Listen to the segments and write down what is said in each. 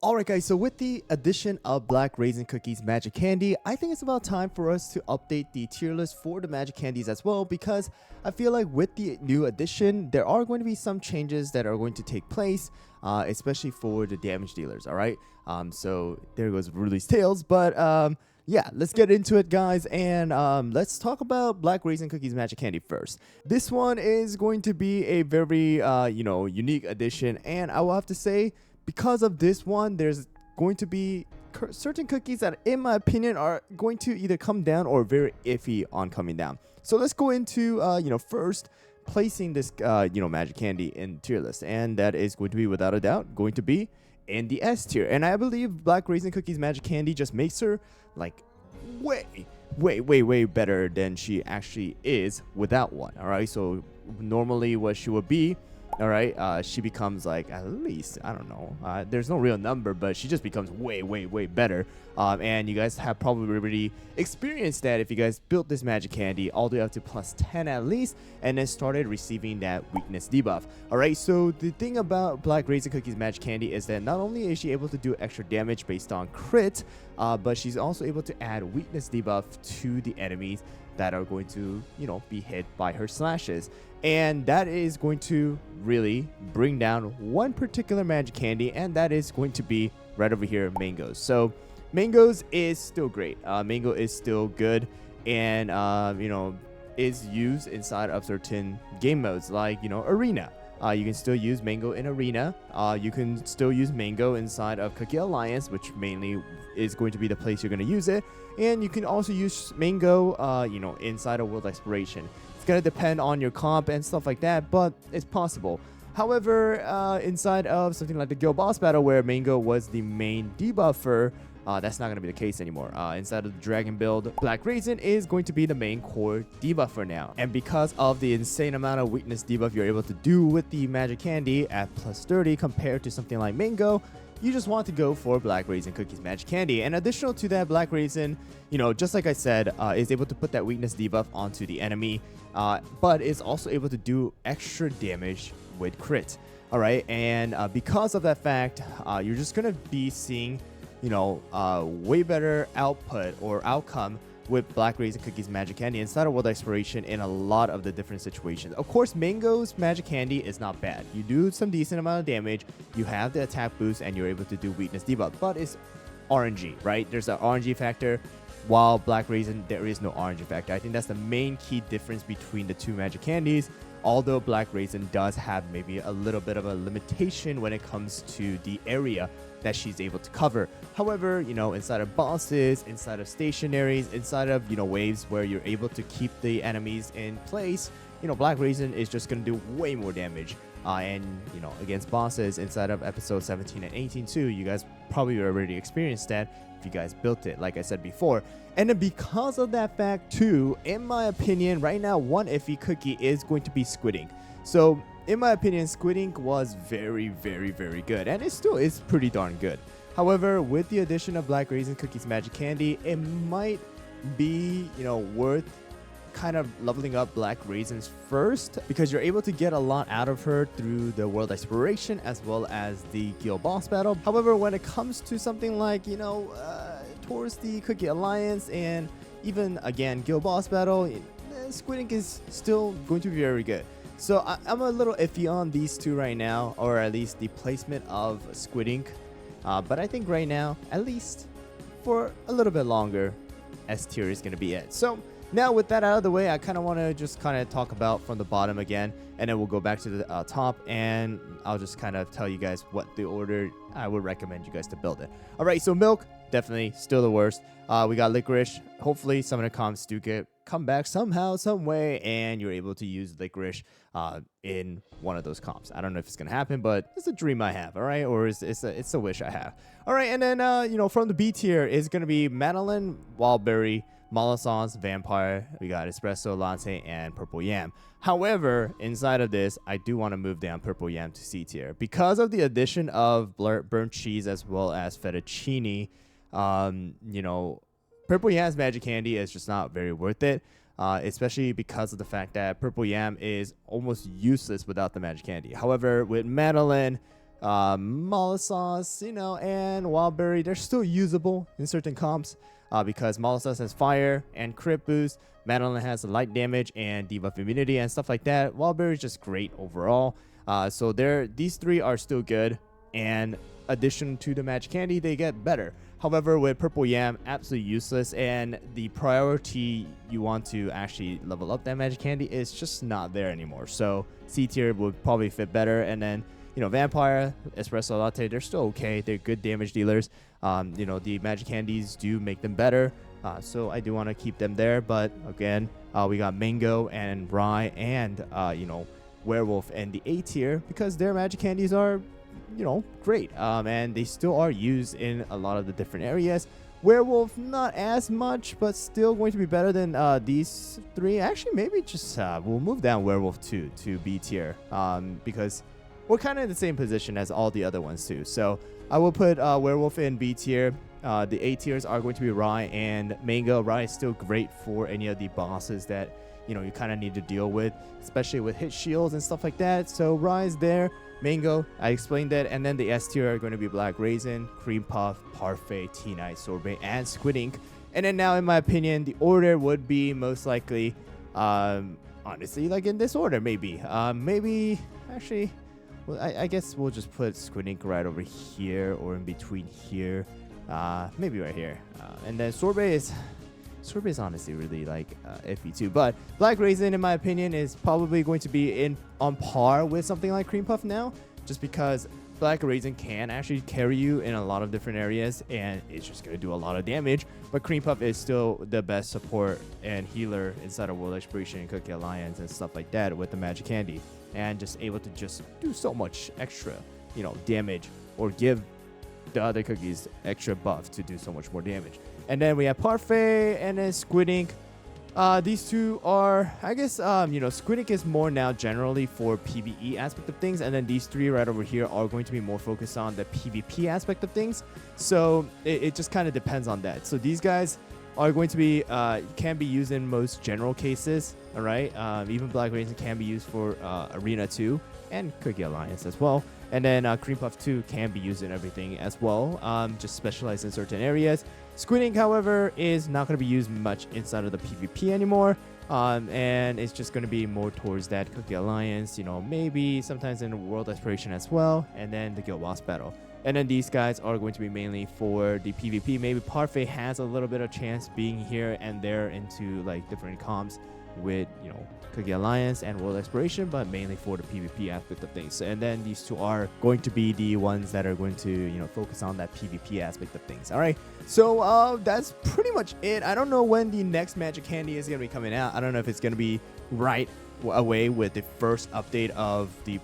Alright guys, so with the addition of Black Raisin Cookies Magic Candy, I think it's about time for us to update the tier list for the Magic Candies as well, because I feel like with the new addition, there are going to be some changes that are going to take place, especially for the damage dealers, alright? So there goes Rudy's Tales, but yeah, let's get into it guys, and let's talk about Black Raisin Cookies Magic Candy first. This one is going to be a very, unique addition, and I will have to say, because of this one, there's going to be certain cookies that, in my opinion, are going to either come down or very iffy on coming down. So let's go into, first placing this, Magic Candy in tier list. And that is going to be, without a doubt, going to be in the S tier. And I believe Black Raisin Cookies Magic Candy just makes her, like, way better than she actually is without one. All right, so normally what she would be, all right, she becomes like, at least, I don't know, there's no real number, but she just becomes way better. And you guys have probably already experienced that if you guys built this Magic Candy all the way up to plus 10 at least, and then started receiving that weakness debuff. All right, so the thing about Black Raisin Cookies Magic Candy is that not only is she able to do extra damage based on crit, but she's also able to add weakness debuff to the enemies that are going to, be hit by her slashes. And that is going to really bring down one particular Magic Candy, and that is going to be right over here, Mangoes. So Mangoes is still great. Mango is still good, and is used inside of certain game modes like Arena. You can still use Mango in Arena. You can still use Mango inside of Cookie Alliance, which mainly is going to be the place you're going to use it. And you can also use Mango, inside of World Exploration. It's going to depend on your comp and stuff like that, but it's possible. However, inside of something like the Guild Boss Battle, where Mango was the main debuffer, that's not going to be the case anymore. Inside of the Dragon build, Black Raisin is going to be the main core debuffer now. And because of the insane amount of weakness debuff you're able to do with the Magic Candy at plus 30 compared to something like Mango, you just want to go for Black Raisin Cookies Magic Candy. And additional to that, Black Raisin, just like I said, is able to put that weakness debuff onto the enemy, but is also able to do extra damage with crit. All right, and because of that fact, you're just going to be seeing way better output or outcome with Black Raisin Cookies Magic Candy inside of World Exploration in a lot of the different situations. Of course, Mango's Magic Candy is not bad. You do some decent amount of damage, you have the attack boost, and you're able to do weakness debuff, but it's RNG, right? There's an RNG factor, while Black Raisin, there is no RNG factor. I think that's the main key difference between the two Magic Candies, although Black Raisin does have maybe a little bit of a limitation when it comes to the area that she's able to cover. However, inside of bosses, inside of stationaries, inside of, waves where you're able to keep the enemies in place, Black Raisin is just going to do way more damage. And, against bosses inside of episode 17 and 18 too, you guys probably already experienced that if you guys built it, like I said before. And then because of that fact too, in my opinion, right now, one iffy cookie is going to be Squid Ink. So, in my opinion, Squid Ink was very good, and it still is pretty darn good. However, with the addition of Black Raisin Cookies Magic Candy, it might be, worth kind of leveling up Black Raisins first, because you're able to get a lot out of her through the World Exploration as well as the Guild Boss Battle. However, when it comes to something like, towards the Cookie Alliance and even, again, Guild Boss Battle, Squid Ink is still going to be very good. So I'm a little iffy on these two right now, or at least the placement of Squid Ink. But I think right now, at least for a little bit longer, S tier is going to be it. So now with that out of the way, I kind of want to just kind of talk about from the bottom again, and then we'll go back to the top, and I'll just kind of tell you guys what the order I would recommend you guys to build it. All right, so Milk, definitely still the worst. We got Licorice. Hopefully some of the comps do come back somehow, some way, and you're able to use Licorice in one of those comps. I don't know if it's gonna happen, but it's a dream I have, all right, or it's a wish I have. All right, and then from the B tier is gonna be Madeline, Wildberry, Mollisons, Vampire. We got Espresso Latte and Purple Yam. However, inside of this, I do want to move down Purple Yam to C tier because of the addition of burnt cheese as well as fettuccine. Purple Yam's Magic Candy is just not very worth it. Especially because of the fact that Purple Yam is almost useless without the Magic Candy. However, with Madeline, Molotov, you know, and Wildberry, they're still usable in certain comps because Molotov has fire and crit boost. Madeline has light damage and debuff immunity and stuff like that. Wildberry is just great overall. So these three are still good, and addition to the Magic Candy, they get better. However, with Purple Yam, absolutely useless, and the priority you want to actually level up that Magic Candy is just not there anymore. So C tier would probably fit better, and then, you know, Vampire, Espresso Latte, they're still okay. They're good damage dealers. You know, the Magic Candies do make them better, so I do want to keep them there. But again, we got Mango and Rye and, you know, Werewolf and the A tier because their Magic Candies are, you know, great, and they still are used in a lot of the different areas. Werewolf, not as much, but still going to be better than these three. Actually, maybe just we'll move down Werewolf 2 to B tier, because we're kind of in the same position as all the other ones too. So I will put Werewolf in B tier. The A tiers are going to be Rye and Mango. Rye is still great for any of the bosses that, you know, you kind of need to deal with, especially with hit shields and stuff like that. So Rye is there. Mango, I explained that, and then the S tier are going to be Black Raisin, Cream Puff, Parfait, T-Night, Sorbet, and Squid Ink. And then now, in my opinion, the order would be most likely, honestly, like in this order, maybe. Actually, well, I guess we'll just put Squid Ink right over here or in between here. Maybe right here. And then Sorbet is honestly really like iffy too, but Black Raisin, in my opinion, is probably going to be on par with something like Cream Puff now, just because Black Raisin can actually carry you in a lot of different areas, and it's just going to do a lot of damage. But Cream Puff is still the best support and healer inside of World Exploration and Cookie Alliance and stuff like that with the Magic Candy, and just able to just do so much extra, you know, damage, or give the other cookies extra buff to do so much more damage. And then we have Parfait and then Squid Ink. These two are, I guess, you know, Squid Ink is more now generally for PvE aspect of things, and then these three right over here are going to be more focused on the PvP aspect of things. So it just kind of depends on that. So these guys are going to be, can be used in most general cases, all right? Even Black Raisin can be used for Arena 2 and Cookie Alliance as well. And then Cream Puff 2 can be used in everything as well, just specialized in certain areas. Squid Ink, however, is not going to be used much inside of the PvP anymore, and it's just going to be more towards that Cookie Alliance, you know, maybe sometimes in World Exploration as well, and then the Guild Boss Battle. And then these guys are going to be mainly for the PvP. Maybe Parfait has a little bit of chance being here and there into like different comps with, you know, Cookie Alliance and World Exploration, but mainly for the PvP aspect of things. And then these two are going to be the ones that are going to, you know, focus on that PvP aspect of things. All right, so that's pretty much it. I don't know when the next Magic Candy is going to be coming out. I don't know if it's going to be right away with the first update of the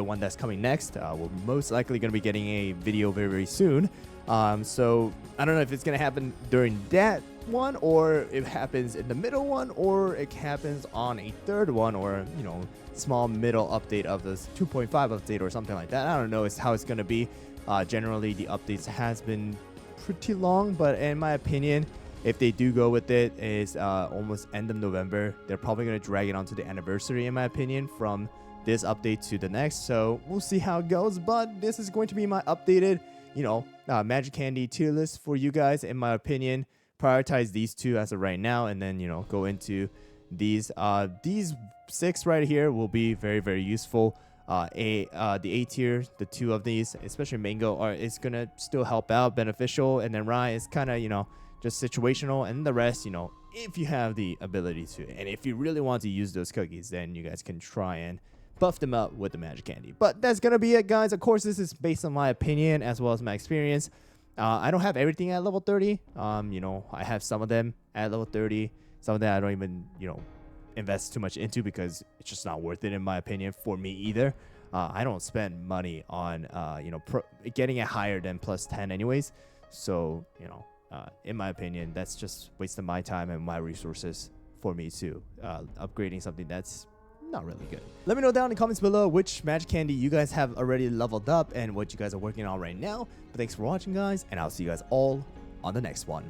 one that's coming next. We're most likely going to be getting a video very, very soon. So I don't know if it's going to happen during that one, or it happens in the middle one, or it happens on a third one, or, you know, small middle update of this 2.5 update or something like that. I don't know how it's going to be. Generally, the updates has been pretty long, but in my opinion, if they do go with it, is almost end of November. They're probably going to drag it onto the anniversary, in my opinion, from this update to the next. So we'll see how it goes, but this is going to be my updated, you know, Magic Candy tier list for you guys. In my opinion, prioritize these two as of right now, and then, you know, go into these 6 right here will be very, very useful. The A tier, the 2 of these, especially Mango, is gonna still help out, beneficial, and then Rye is kind of, you know, just situational, and the rest, you know, if you have the ability to, and if you really want to use those cookies, then you guys can try and buff them up with the Magic Candy. But that's gonna be it, guys. Of course, this is based on my opinion as well as my experience. I don't have everything at level 30. You know, I have some of them at level 30. Some of them I don't even, you know, invest too much into because it's just not worth it, in my opinion, for me either. I don't spend money on, you know, getting it higher than plus 10 anyways. So, you know, in my opinion, that's just wasting my time and my resources for me too. Upgrading something that's not really good. Let me know down in the comments below which Magic Candy you guys have already leveled up and what you guys are working on right now. But thanks for watching, guys, and I'll see you guys all on the next one.